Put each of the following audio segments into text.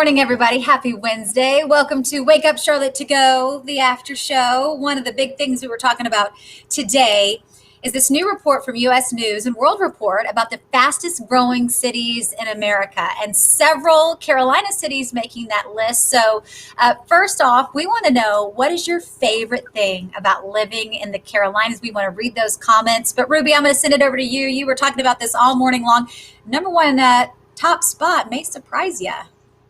morning, everybody. Happy Wednesday. Welcome to Wake Up Charlotte to Go, the after show. One of the big things we were talking about today is this new report from U.S. News and World Report about the fastest growing cities in America, and several Carolina cities making that list. So first off, we want to know, what is your favorite thing about living in the Carolinas? We want to read those comments. But Ruby, I'm going to send it over to you. You were talking about this all morning long. Number one top spot may surprise you.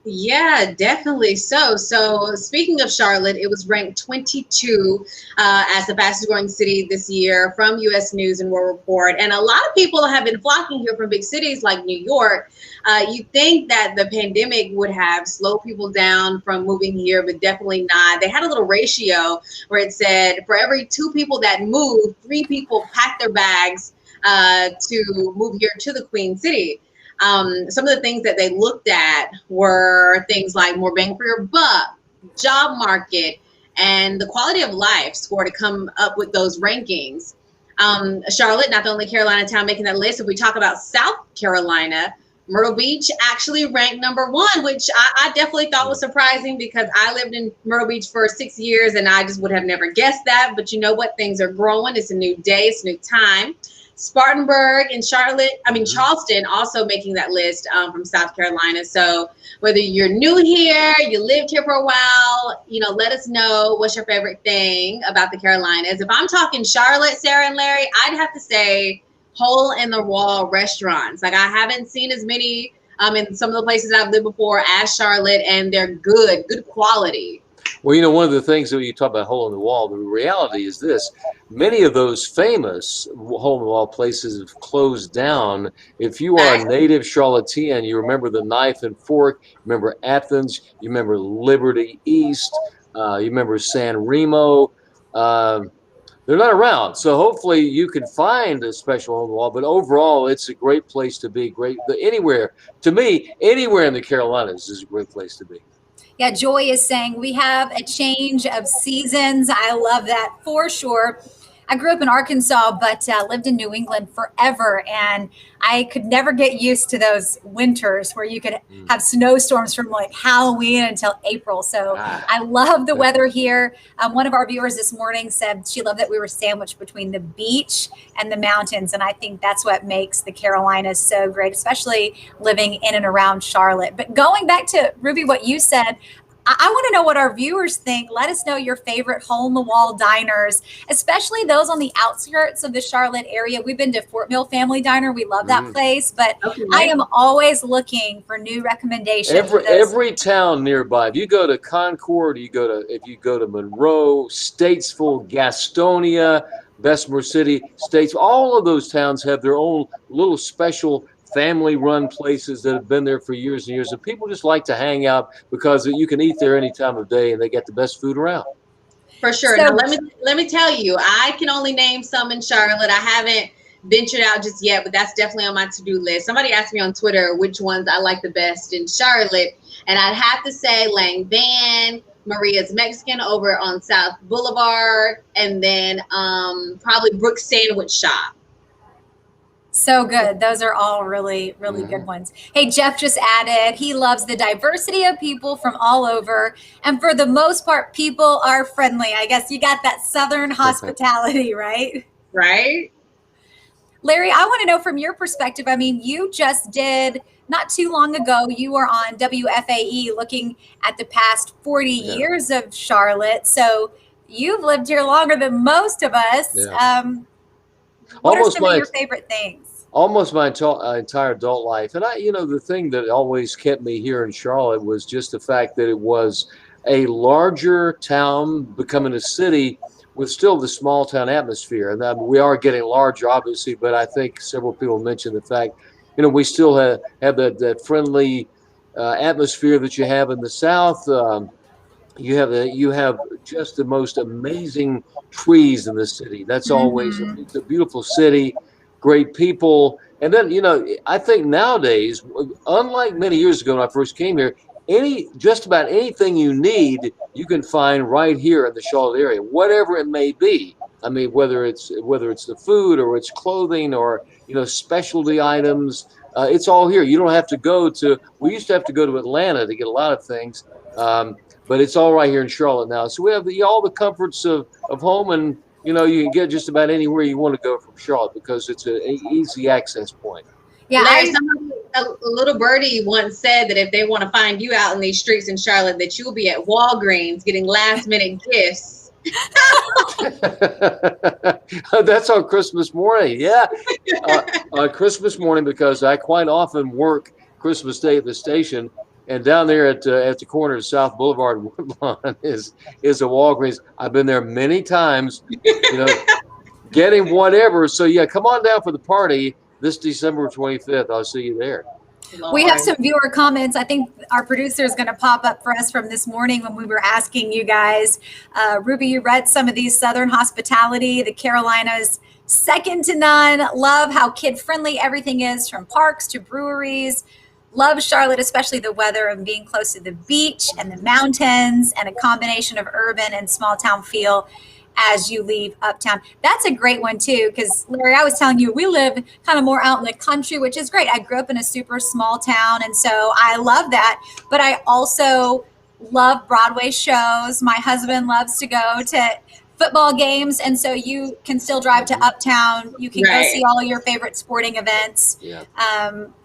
Yeah, definitely. So speaking of Charlotte, it was ranked 22 as the fastest growing city this year from U.S. News and World Report. And a lot of people have been flocking here from big cities like New York. You think that the pandemic would have slowed people down from moving here, but definitely not. They had a little ratio where it said for every 2 people that moved, 3 people packed their bags to move here to the Queen City. Some of the things that they looked at were things like more bang for your buck, job market, and the quality of life score to come up with those rankings. Charlotte, not the only Carolina town making that list. If we talk about South Carolina, Myrtle Beach actually ranked number 1, which I definitely thought was surprising because I lived in Myrtle Beach for 6 years and I just would have never guessed that. But you know what? Things are growing. It's a new day. It's a new time. Spartanburg and Charleston also making that list from South Carolina. So whether you're new here, you lived here for a while, let us know what's your favorite thing about the Carolinas. If I'm talking Charlotte, Sarah and Larry, I'd have to say hole in the wall restaurants. Like I haven't seen as many in some of the places I've lived before as Charlotte, and they're good quality. Well, one of the things that you talk about hole in the wall, the reality is this: many of those famous hole in the wall places have closed down. If you are a native Charlottean, you remember the Knife and Fork, you remember Athens, you remember Liberty East, you remember San Remo. They're not around. So hopefully you can find a special hole in the wall. But overall, it's a great place to be. Anywhere in the Carolinas is a great place to be. Yeah, Joy is saying we have a change of seasons. I love that for sure. I grew up in Arkansas, but lived in New England forever. And I could never get used to those winters where you could have snowstorms from like Halloween until April. So I love the weather here. One of our viewers this morning said she loved that we were sandwiched between the beach and the mountains. And I think that's what makes the Carolinas so great, especially living in and around Charlotte. But going back to, Ruby, what you said, I want to know what our viewers think. Let us know your favorite hole-in-the-wall diners, especially those on the outskirts of the Charlotte area. We've been to Fort Mill Family Diner. We love that place, but I am always looking for new recommendations. Every town nearby. If you go to Concord, if you go to Monroe, Statesville, Gastonia, Bessemer City, States, all of those towns have their own little special family-run places that have been there for years and years, and people just like to hang out because you can eat there any time of day, and they get the best food around. For sure. So, now let me tell you, I can only name some in Charlotte. I haven't ventured out just yet, but that's definitely on my to-do list. Somebody asked me on Twitter which ones I like the best in Charlotte, and I'd have to say Lang Van, Maria's Mexican over on South Boulevard, and then probably Brooks Sandwich Shop. So good. Those are all really, really good ones. Hey, Jeff just added, he loves the diversity of people from all over. And for the most part, people are friendly. I guess you got that Southern hospitality, right? Right. Larry, I want to know from your perspective, I mean, you just did, not too long ago, you were on WFAE looking at the past 40 years of Charlotte. So you've lived here longer than most of us. Yeah. What are some of your favorite things? Almost my entire adult life. And the thing that always kept me here in Charlotte was just the fact that it was a larger town becoming a city with still the small town atmosphere. And we are getting larger, obviously, but I think several people mentioned the fact, we still have that friendly atmosphere that you have in the South. You have just the most amazing trees in the city. That's always it's a beautiful city, great people. And then, I think nowadays, unlike many years ago when I first came here, just about anything you need, you can find right here in the Charlotte area, whatever it may be. I mean, whether it's the food or it's clothing or, specialty items, It's all here. You don't have to go to. We used to have to go to Atlanta to get a lot of things, but it's all right here in Charlotte now. So we have all the comforts of home, and you know you can get just about anywhere you want to go from Charlotte because it's an easy access point. Yeah, Larry, a little birdie once said that if they want to find you out in these streets in Charlotte, that you'll be at Walgreens getting last minute gifts. That's on Christmas morning. Yeah. On Christmas morning, because I quite often work Christmas Day at the station, and down there at the corner of South Boulevard and Woodlawn is a Walgreens. I've been there many times, you know, getting whatever. So yeah, come on down for the party this December 25th. I'll see you there. We have some viewer comments. I think our producer is going to pop up for us from this morning when we were asking you guys. Ruby, you read some of these. Southern hospitality, the Carolinas, second to none. Love how kid-friendly everything is, from parks to breweries. Love Charlotte, especially the weather and being close to the beach and the mountains, and a combination of urban and small town feel as you leave uptown. That's a great one too, because Larry, I was telling you, we live kind of more out in the country, which is great. I grew up in a super small town, and so I love that. But I also love Broadway shows. My husband loves to go to football games, and so you can still drive to uptown. You can go see all your favorite sporting events,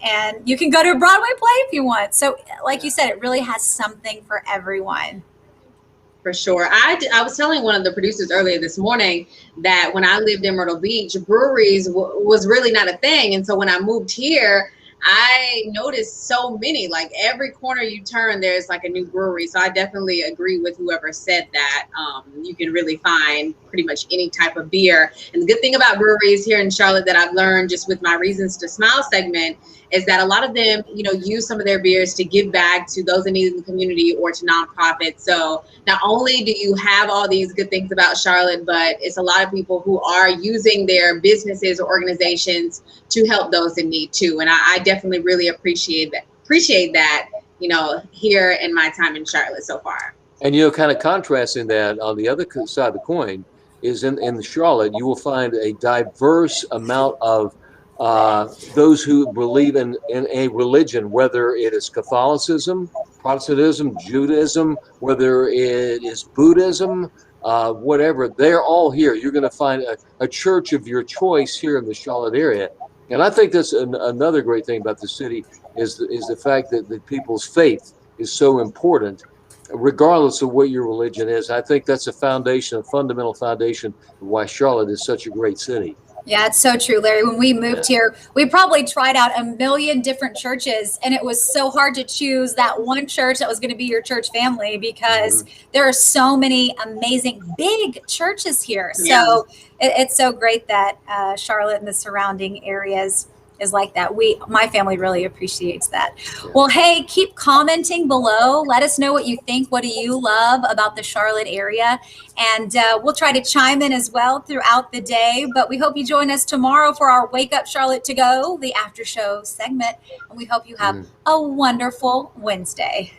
and you can go to a Broadway play if you want. So like you said, it really has something for everyone. For sure. I was telling one of the producers earlier this morning that when I lived in Myrtle Beach, breweries was really not a thing. And so when I moved here, I noticed so many, like every corner you turn, there's like a new brewery. So I definitely agree with whoever said that. You can really find pretty much any type of beer. And the good thing about breweries here in Charlotte that I've learned just with my Reasons to Smile segment is that a lot of them, you know, use some of their beers to give back to those in need in the community or to nonprofits. So not only do you have all these good things about Charlotte, but it's a lot of people who are using their businesses or organizations to help those in need too. And I definitely really appreciate that, you know, here in my time in Charlotte so far. And, you know, kind of contrasting that on the other side of the coin is in Charlotte, you will find a diverse amount of those who believe in a religion, whether it is Catholicism, Protestantism, Judaism, whether it is Buddhism, whatever, they're all here. You're going to find a church of your choice here in the Charlotte area. And I think that's another great thing about the city is the fact that people's faith is so important, regardless of what your religion is. I think that's a fundamental foundation of why Charlotte is such a great city. Yeah, it's so true, Larry. When we moved here, we probably tried out a million different churches, and it was so hard to choose that one church that was going to be your church family, because there are so many amazing big churches here. So it's so great that Charlotte and the surrounding areas is like that. My family really appreciates that. Well, hey, keep commenting below. Let us know what you think. What do you love about the Charlotte area? And we'll try to chime in as well throughout the day. But we hope you join us tomorrow for our Wake Up Charlotte to Go, the after show segment. And we hope you have a wonderful Wednesday.